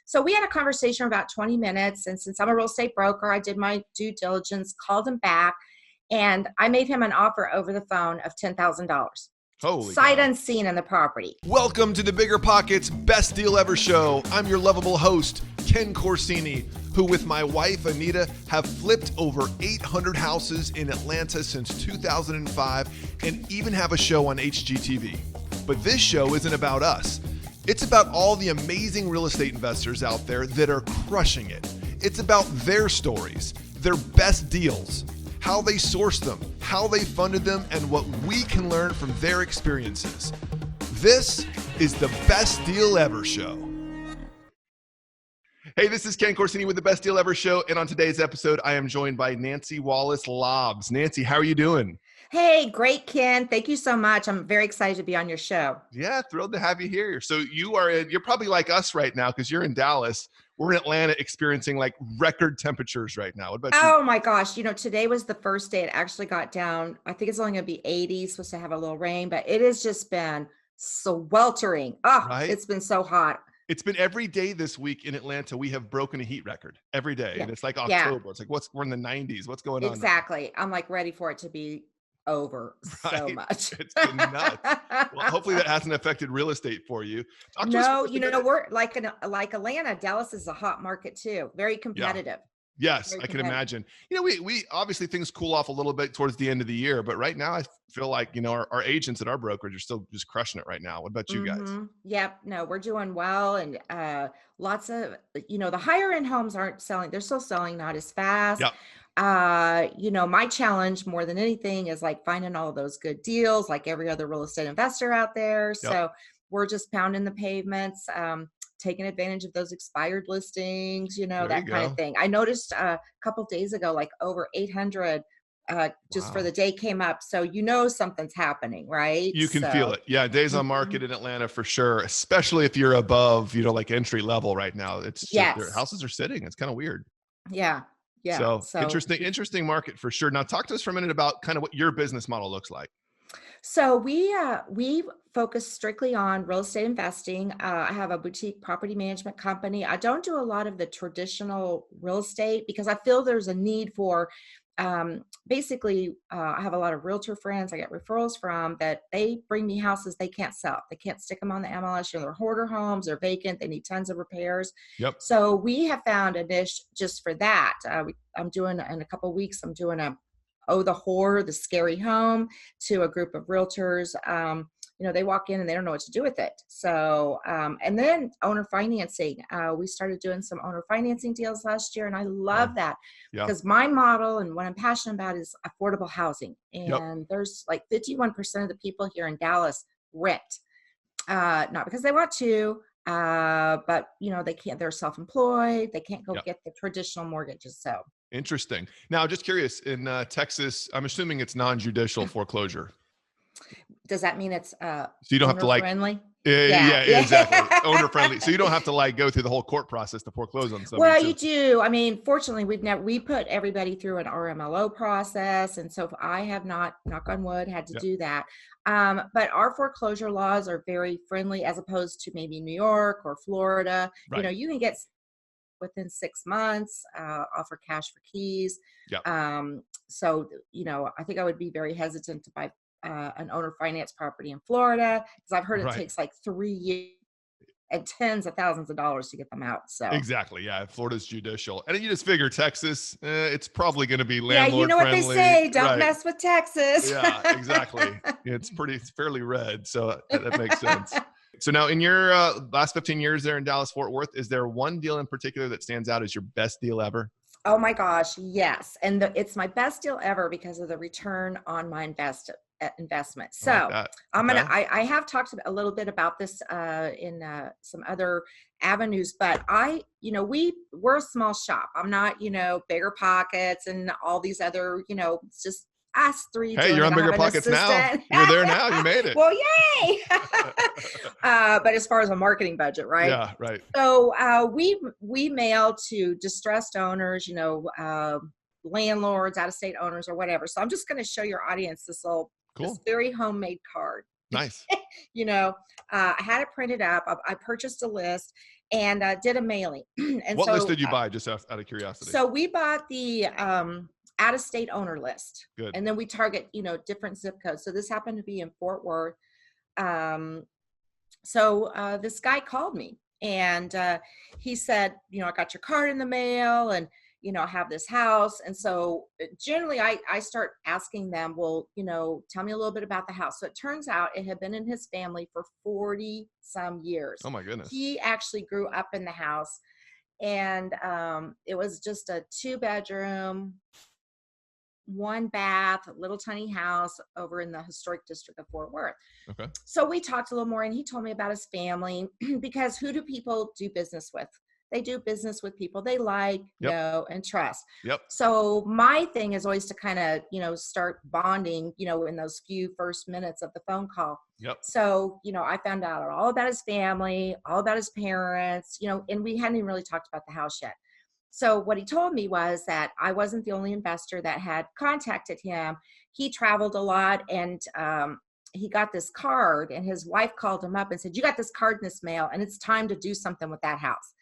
So we had a conversation for about 20 minutes. And since I'm a real estate broker, I did my due diligence, called him back, and I made him an offer over the phone of $10,000. Holy Sight cow. unseen in the property. Welcome to the BiggerPockets Best Deal Ever show. I'm your lovable host, Ken Corsini, who with my wife, Anita, have flipped over 800 houses in Atlanta since 2005 and even have a show on HGTV. But this show isn't about us. It's about all the amazing real estate investors out there that are crushing it. It's about their stories, their best deals, how they sourced them, how they funded them, and what we can learn from their experiences. This is the Best Deal Ever show. Hey, this is Ken Corsini with the Best Deal Ever show, and on today's episode, I am joined by Nancy Wallace-Lobbs. Nancy, how are you doing? Hey, great, Ken. Thank you so much. I'm very excited to be on your show. Yeah, thrilled to have you here. So you're probably like us right now because you're in Dallas. We're in Atlanta experiencing like record temperatures right now. What about you? Oh my gosh. Today was the first day it actually got down. I think it's only going to be 80, supposed to have a little rain, but it has just been sweltering. Oh, Right? It's been so hot. It's been every day this week in Atlanta. We have broken a heat record every day. Yeah. And it's like Yeah. October. It's like, we're in the 90s. What's going on? Exactly. I'm like ready for it to be over so Right? much. It's been nuts. Well, hopefully that hasn't affected real estate for you. Talk to us No, about- we're like Atlanta. Dallas is a hot market too. Very competitive. Yes, Very I can competitive. imagine. We obviously things cool off a little bit towards the end of the year, but right now I feel like, our agents at our brokerage are still just crushing it right now. What about you guys? Mhm. Yep. No, we're doing well. And lots of, the higher end homes aren't selling. They're still selling, not as fast. Yep. My challenge more than anything is like finding all of those good deals, like every other real estate investor out there. Yep. So we're just pounding the pavements, taking advantage of those expired listings, There that you kind go. of thing. I noticed a couple days ago, like over 800 just for Wow. the day came up. So something's happening, right? You can So feel it. Yeah, days on mhm. market in Atlanta for sure, especially if you're above, like entry level right now. It's just their Yes. houses are sitting. It's kind of weird. Yeah. Yeah. So So interesting market for sure. Now talk to us for a minute about kind of what your business model looks like. So we focus strictly on real estate investing. I have a boutique property management company. I don't do a lot of the traditional real estate because I feel there's a need for basically I have a lot of realtor friends I get referrals from that they bring me houses they can't sell. They can't stick them on the MLS. They're hoarder homes, they're vacant, they need tons of repairs. Yep. So we have found a niche just for that. I'm doing in a couple of weeks, I'm doing the horror, the scary home to a group of realtors. They walk in and they don't know what to do with it. So, and then owner financing. We started doing some owner financing deals last year, and I love that Yeah. because my model and what I'm passionate about is affordable housing. And Yep. there's like 51% of the people here in Dallas rent, not because they want to, but they can't. They're self-employed. They can't go Yep. get the traditional mortgages. So. Interesting. Now, just curious, in Texas, I'm assuming it's non-judicial foreclosure. Does that mean it's So you don't have to friendly? yeah, exactly. Owner friendly. So you don't have to go through the whole court process to foreclose on somebody. Well, you do. I mean, fortunately, we put everybody through an RMLO process. And so I have not, knock on wood, had to Yep. do that. But our foreclosure laws are very friendly as opposed to maybe New York or Florida. Right. You can get within 6 months, offer cash for keys. Yep. So, I think I would be very hesitant to buy an owner finance property in Florida because I've heard it Right. takes like 3 years and tens of thousands of dollars to get them out. So Exactly. Yeah. Florida's judicial. And you just figure Texas, it's probably going to be yeah, landlord you know what friendly. they say, don't Right. mess with Texas. Yeah, exactly. It's fairly red. So that makes sense. So now in your last 15 years there in Dallas, Fort Worth, is there one deal in particular that stands out as your best deal ever? Oh my gosh, yes. And it's my best deal ever because of the return on my investment. So I like that. I'm Okay. I have talked a little bit about this in some other avenues, but we're a small shop. I'm not, BiggerPockets and all these other, it's just us three. Hey, doing you're on it. I have an BiggerPockets now. assistant. You're there now. You made it. Well, yay. But as far as a marketing budget, right? Yeah, right. So we mail to distressed owners, landlords, out-of-state owners, or whatever. So I'm just going to show your audience this Cool. very homemade card. Nice. I had it printed up. I purchased a list, and did a mailing. And What list so did you buy, just out of curiosity? so we bought the out of state owner list, Good. and then we target, different zip codes. So this happened to be in Fort Worth. Um, so this guy called me, and he said, I got your card in the mail, and I have this house. And so generally I start asking them, well, tell me a little bit about the house. So it turns out it had been in his family for 40 some years. Oh my goodness. He actually grew up in the house, and it was just a 2-bedroom, 1 bath, little tiny house over in the historic district of Fort Worth. Okay. So we talked a little more, and he told me about his family because who do people do business with? They do business with people they like, Yep. know, and trust. Yep. So my thing is always to kind of, start bonding, in those few first minutes of the phone call. Yep. So, I found out all about his family, all about his parents, and we hadn't even really talked about the house yet. So what he told me was that I wasn't the only investor that had contacted him. He traveled a lot, and he got this card, and his wife called him up and said, you got this card in this mail, and it's time to do something with that house.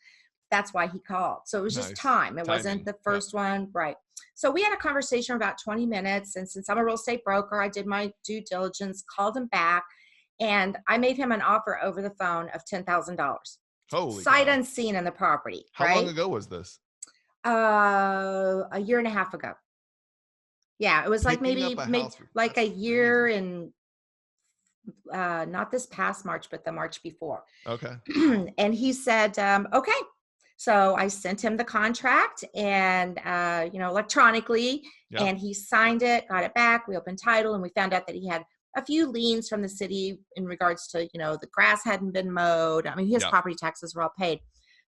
That's why he called. So it was just Nice. time. It Timing. wasn't the first one. Right. So we had a conversation for about 20 minutes. And since I'm a real estate broker, I did my due diligence, called him back, and I made him an offer over the phone of $10,000. Holy Sight cow. unseen in the property. How right? long ago was this? A year and a half ago. Yeah, it was like Picking maybe up a house for- like that's a year amazing. and not this past March, but the March before. Okay. And he said, okay. So I sent him the contract, and electronically, Yeah. and he signed it, got it back. We opened title, and we found out that he had a few liens from the city in regards to, the grass hadn't been mowed. I mean, his Yeah. property taxes were all paid.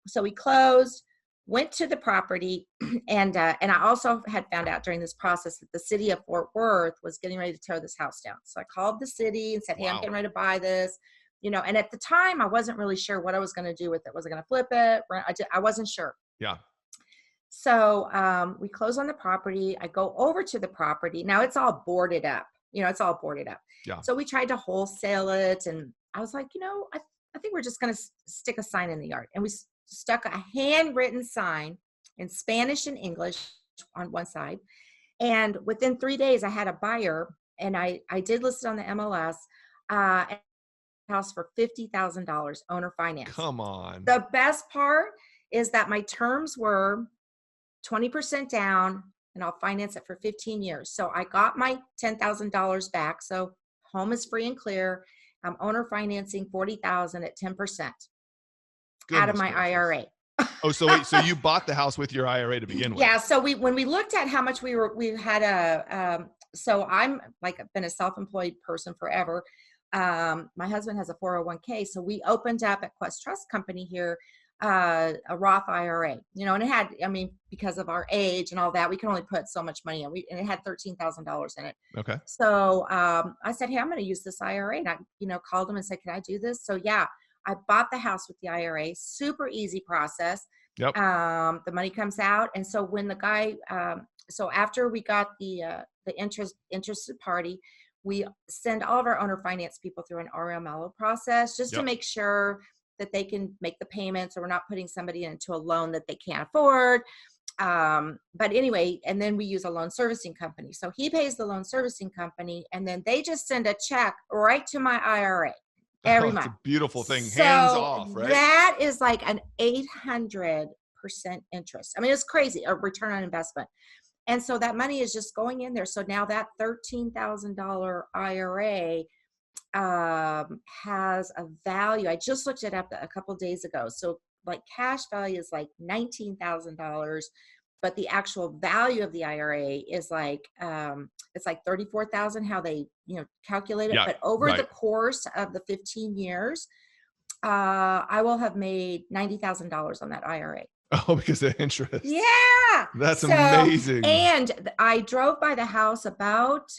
So we closed, went to the property, and I also had found out during this process that the city of Fort Worth was getting ready to tear this house down. So I called the city and said, hey, I'm Wow. getting ready to buy this. And at the time I wasn't really sure what I was going to do with it. Was I going to flip it? I wasn't sure. Yeah. So we close on the property. I go over to the property. Now it's all boarded up. It's all boarded up. Yeah. So we tried to wholesale it, and I was like, I think we're just going to stick a sign in the yard. And we stuck a handwritten sign in Spanish and English on one side. And within 3 days, I had a buyer, and I did list it on the MLS. House for $50,000, owner finance. Come on. The best part is that my terms were 20% down, and I'll finance it for 15 years. So I got my $10,000 back. So home is free and clear. I'm owner financing $40,000 at 10% out of my Goodness gracious. IRA. Oh, so wait, so you bought the house with your IRA to begin with? Yeah. So when we looked at how much we had so I'm like, I've been a self-employed person forever. My husband has a 401k. So we opened up at Quest Trust Company here, a Roth IRA, and it had, because of our age and all that, we can only put so much money in. And it had $13,000 in it. Okay. So, I said, hey, I'm going to use this IRA. And I, called him and said, can I do this? So yeah, I bought the house with the IRA, super easy process. Yep. The money comes out. And so when the guy, so after we got the interested party, we send all of our owner finance people through an RMLO process just to make sure that they can make the payments, or we're not putting somebody into a loan that they can't afford. But anyway, and then we use a loan servicing company. So he pays the loan servicing company, and then they just send a check right to my IRA every month. It's a beautiful thing. So hands off, right? That is like an 800% interest. It's crazy, a return on investment. And so that money is just going in there. So now that $13,000 IRA has a value. I just looked it up a couple of days ago. So like cash value is like $19,000, but the actual value of the IRA is like it's like $34,000. How they calculate it. Yeah, but over right. the course of the 15 years, I will have made $90,000 on that IRA. Oh, because of interest. Yeah. That's amazing. And I drove by the house about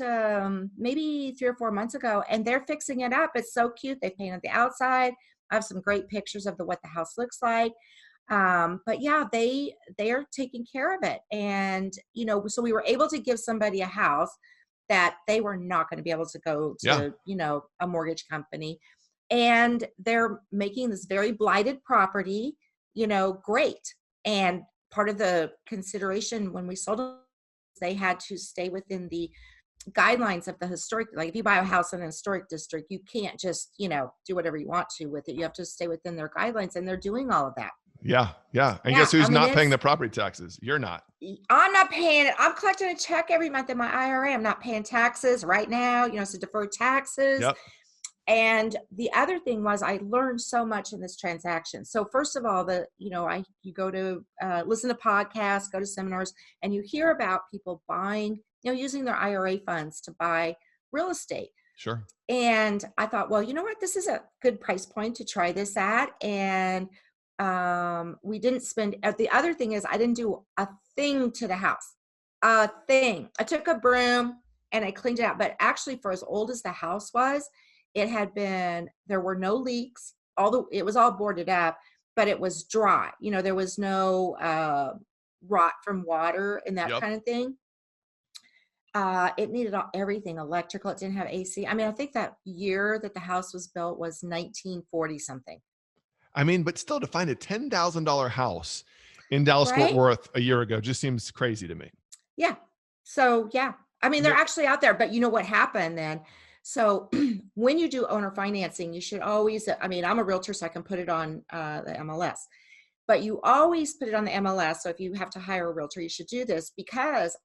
maybe 3 or 4 months ago, and they're fixing it up. It's so cute. They painted the outside. I have some great pictures of what the house looks like. But yeah, they are taking care of it. And, so we were able to give somebody a house that they were not going to be able to go to, a mortgage company. and they're making this very blighted property, great. And part of the consideration when we sold them, they had to stay within the guidelines of the historic. Like if you buy a house in a historic district, you can't just, do whatever you want to with it. You have to stay within their guidelines, and they're doing all of that. Yeah. Yeah. And Yeah, guess who's I mean, not paying the property taxes? You're not. I'm not paying it. I'm collecting a check every month in my IRA. I'm not paying taxes right now. It's a deferred taxes. Yep. And the other thing was I learned so much in this transaction. So first of all, you go to listen to podcasts, go to seminars, and you hear about people buying, using their IRA funds to buy real estate. Sure. And I thought, well, you know what? This is a good price point to try this at. And we didn't spend, the other thing is I didn't do a thing to the house, a thing. I took a broom and I cleaned it out. But actually, for as old as the house was, there were no leaks, although it was all boarded up, but it was dry. There was no rot from water and that kind of thing. It needed everything, electrical. It didn't have AC. I mean, I think that year that the house was built was 1940 something. I mean, but still, to find a $10,000 house in Dallas Fort Right? Worth a year ago just seems crazy to me. Yeah. So, yeah. I mean, they're actually out there, but you know what happened then? So when you do owner financing, you should always, I mean, I'm a realtor, so I can put it on the MLS, but you always put it on the MLS. So if you have to hire a realtor, you should do this, because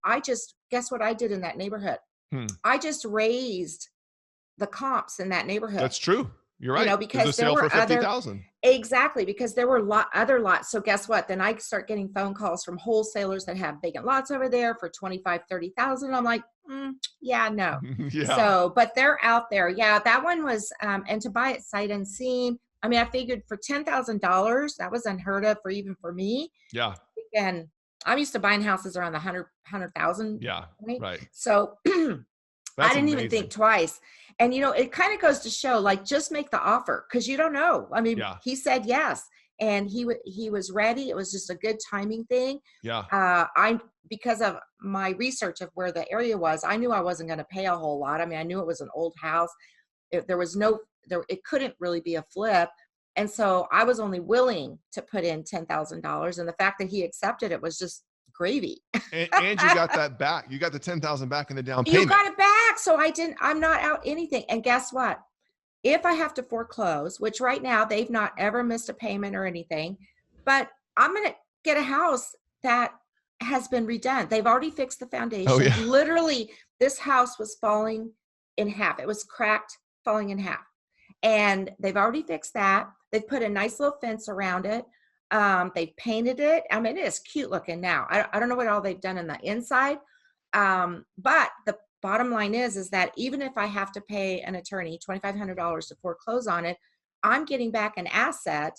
guess what I did in that neighborhood? I just raised the comps in that neighborhood. That's true. You're right. Because there were for 50,000. Exactly, because there were other lots. So guess what? Then I start getting phone calls from wholesalers that have vacant lots over there for 25, 30,000. I'm like, yeah, no. Yeah. So, but they're out there. Yeah, that one was, and to buy it sight unseen. I mean, I figured for $10,000, that was unheard of even for me. Yeah. And I'm used to buying houses around the 100,000. Yeah. Right. So I didn't even think twice. And, it kind of goes to show, like, just make the offer, because you don't know. I mean, he said yes, and he was ready. It was just a good timing thing. Yeah. Because of my research of where the area was, I knew I wasn't going to pay a whole lot. I mean, I knew it was an old house. It couldn't really be a flip. And so I was only willing to put in $10,000. And the fact that he accepted it was just gravy. and you got that back. You got the 10,000 back in the down payment. You got it back. So I'm not out anything. And guess what? If I have to foreclose, which right now they've not ever missed a payment or anything, but I'm going to get a house that has been redone. They've already fixed the foundation. Oh, yeah. Literally, this house was falling in half. It was cracked, falling in half. And they've already fixed that. They've put a nice little fence around it. They've painted it. I mean, it is cute looking now. I don't know what all they've done in the inside. But the bottom line is that even if I have to pay an attorney $2,500 to foreclose on it, I'm getting back an asset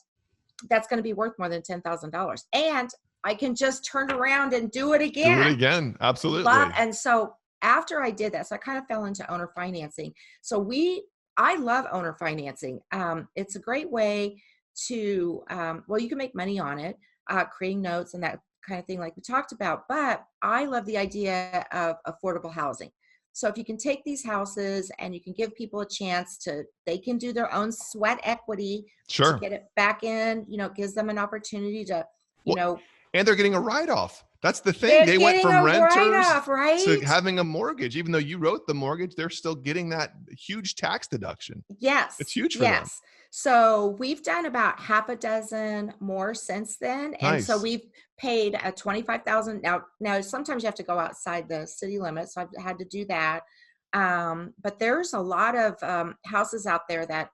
that's going to be worth more than $10,000. And I can just turn around and do it again. Do it again. Absolutely. And so after I did that, so I kind of fell into owner financing. So I love owner financing. It's a great way to, you can make money on it, creating notes and that kind of thing like we talked about, but I love the idea of affordable housing. So if you can take these houses and you can give people a chance they can do their own sweat equity to get it back in, gives them an opportunity to, and they're getting a write-off. That's the thing. They went from renters right? to having a mortgage. Even though you wrote the mortgage, they're still getting that huge tax deduction. Yes. It's huge for them. So we've done about half a dozen more since then. And so we've paid a $25,000. Now sometimes you have to go outside the city limits. So I've had to do that. But there's a lot of houses out there that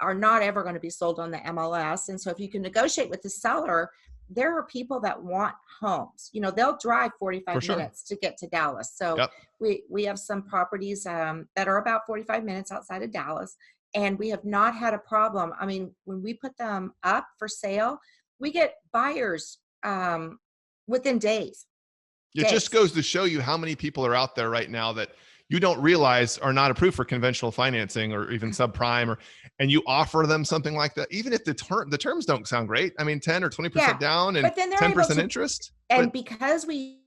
are not ever going to be sold on the MLS. And so if you can negotiate with the seller, there are people that want homes. They'll drive 45 minutes to get to Dallas. So we have some properties that are about 45 minutes outside of Dallas. And we have not had a problem. I mean, when we put them up for sale, we get buyers within days. It just goes to show you how many people are out there right now that you don't realize are not approved for conventional financing or even subprime, and you offer them something like that, even if the terms don't sound great. I mean, 10 or 20% down and 10% interest. And because we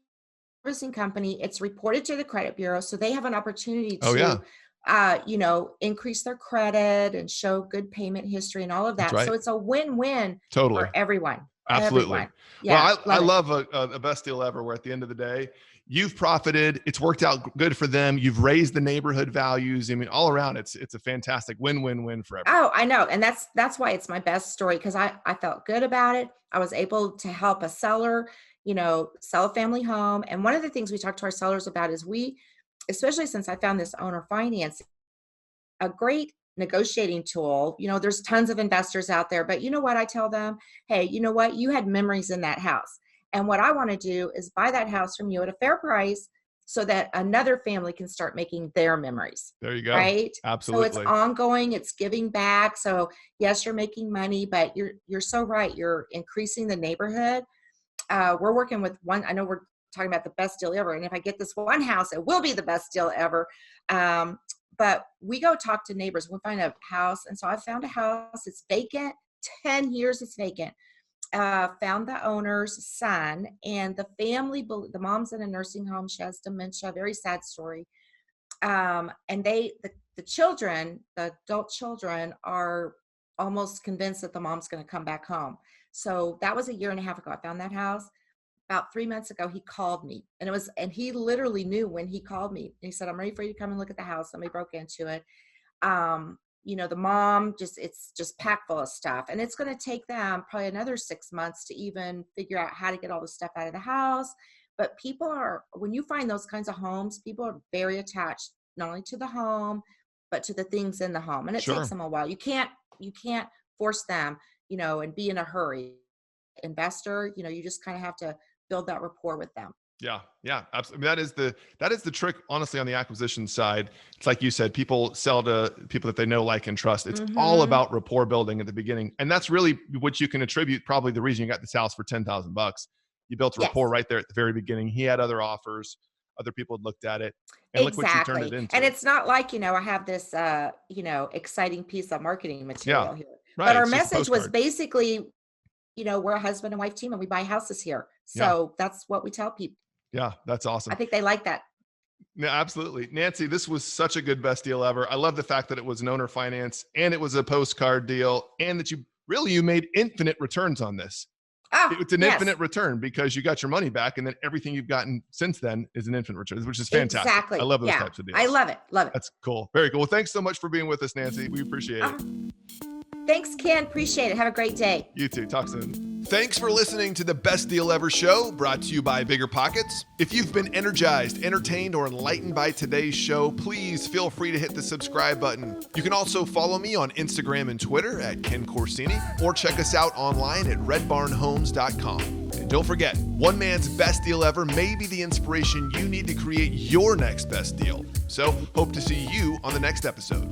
servicing company, it's reported to the credit bureau, so they have an opportunity to increase their credit and show good payment history and all of That's that. So right. it's a win-win Totally. for everyone. Absolutely. Everyone. Yeah, Well, I love it. love a best deal ever where at the end of the day, you've profited. It's worked out good for them. You've raised the neighborhood values. I mean, all around, it's a fantastic win-win-win for everyone. Oh, I know. And that's why it's my best story, because I felt good about it. I was able to help a seller, sell a family home. And one of the things we talk to our sellers about is especially since I found this owner finance, a great negotiating tool. There's tons of investors out there, but you know what I tell them? Hey, you know what? You had memories in that house. And what I want to do is buy that house from you at a fair price so that another family can start making their memories. There you go. Right? So it's Absolutely. ongoing, it's giving back. So yes, you're making money, but you're so right. You're increasing the neighborhood. We're working with one. I know we're talking about the best deal ever. And if I get this one house, it will be the best deal ever. But we go talk to neighbors. We'll find a house. And so I found a house. It's vacant. 10 years it's vacant. Found the owner's son, and the family, the mom's in a nursing home. She has dementia, very sad story. And the children, the adult children, are almost convinced that the mom's going to come back home. So that was a year and a half ago. I found that house. About 3 months ago, he called me, and he literally knew when he called me. He said, "I'm ready for you to come and look at the house." Somebody broke into it. The mom it's just packed full of stuff, and it's going to take them probably another 6 months to even figure out how to get all the stuff out of the house. But when you find those kinds of homes, people are very attached, not only to the home, but to the things in the home. And it takes Sure. them a while. You can't force them, and be in a hurry. Investor, you just kind of have to build that rapport with them. Yeah, yeah, absolutely. That is the trick, honestly, on the acquisition side. It's like you said, people sell to people that they know, like, and trust. It's all Hmm. about rapport building at the beginning, and that's really what you can attribute. Probably the reason you got this house for $10,000. You built a rapport Yes. right there at the very beginning. He had other offers, other people had looked at it, and look what you turned it Exactly. And into. it's not like, I have this, exciting piece of marketing Yeah, material here. But right. our It's just a message was postcard. basically, we're a husband and wife team and we buy houses here. Yeah, So that's what we tell people. yeah, that's I awesome. think they like that. Yeah, absolutely. Nancy, this was such a good best deal ever. I love the fact that it was an owner finance and it was a postcard deal, and that you made infinite returns on this. Oh, It's an yes, infinite return because you got your money back, and then everything you've gotten since then is an infinite return, which is fantastic. I exactly. love those Yeah. types of I deals. love it. Love it. That's cool. Very cool. Well, thanks so much for being with us, Nancy. We appreciate it. Uh, Thanks, Ken. Appreciate it. Have a great day. You too. Talk soon. Thanks for listening to the Best Deal Ever show, brought to you by BiggerPockets. If you've been energized, entertained, or enlightened by today's show, please feel free to hit the subscribe button. You can also follow me on Instagram and Twitter at Ken Corsini, or check us out online at redbarnhomes.com. And don't forget, one man's best deal ever may be the inspiration you need to create your next best deal. So, hope to see you on the next episode.